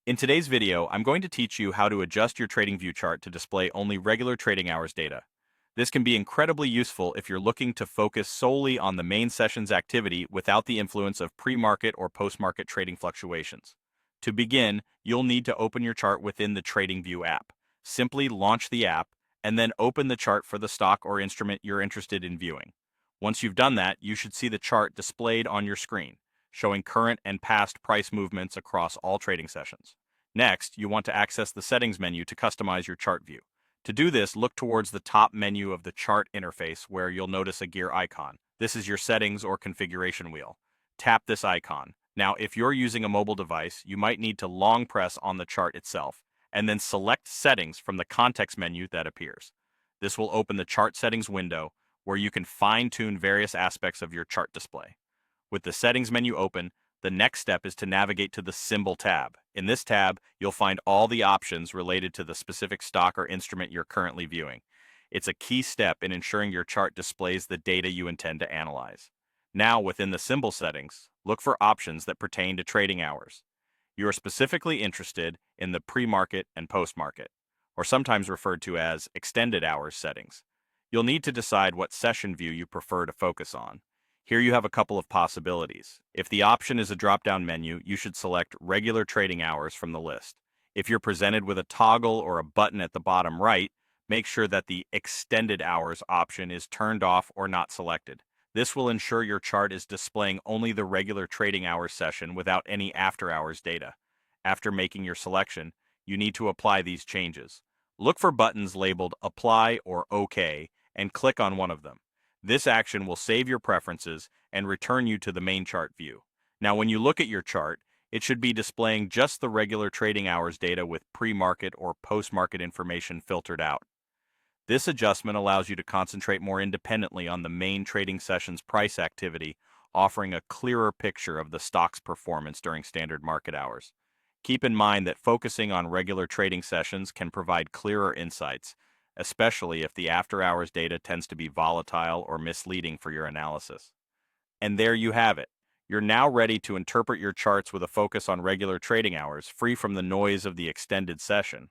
In today's video, I'm going to teach you how to adjust your TradingView chart to display only regular trading hours data. This can be incredibly useful if you're looking to focus solely on the main session's activity without the influence of pre-market or post-market trading fluctuations. To begin, you'll need to open your chart within the TradingView app. Simply launch the app and then open the chart for the stock or instrument you're interested in viewing. Once you've done that, you should see the chart displayed on your screen, showing current and past price movements across all trading sessions. Next, you want to access the Settings menu to customize your chart view. To do this, look towards the top menu of the chart interface where you'll notice a gear icon. This is your settings or configuration wheel. Tap this icon. Now, if you're using a mobile device, you might need to long press on the chart itself, and then select Settings from the context menu that appears. This will open the Chart Settings window, where you can fine-tune various aspects of your chart display. With the Settings menu open, the next step is to navigate to the Symbol tab. In this tab, you'll find all the options related to the specific stock or instrument you're currently viewing. It's a key step in ensuring your chart displays the data you intend to analyze. Now, within the symbol settings, look for options that pertain to trading hours. You are specifically interested in the pre-market and post-market, or sometimes referred to as extended hours settings. You'll need to decide what session view you prefer to focus on. Here you have a couple of possibilities. If the option is a drop-down menu, you should select regular trading hours from the list. If you're presented with a toggle or a button at the bottom right, make sure that the extended hours option is turned off or not selected. This will ensure your chart is displaying only the regular trading hours session without any after-hours data. After making your selection, you need to apply these changes. Look for buttons labeled Apply or OK and click on one of them. This action will save your preferences and return you to the main chart view. Now, when you look at your chart, it should be displaying just the regular trading hours data with pre-market or post-market information filtered out. This adjustment allows you to concentrate more independently on the main trading session's price activity, offering a clearer picture of the stock's performance during standard market hours. Keep in mind that focusing on regular trading sessions can provide clearer insights, especially if the after-hours data tends to be volatile or misleading for your analysis. And there you have it. You're now ready to interpret your charts with a focus on regular trading hours, free from the noise of the extended session.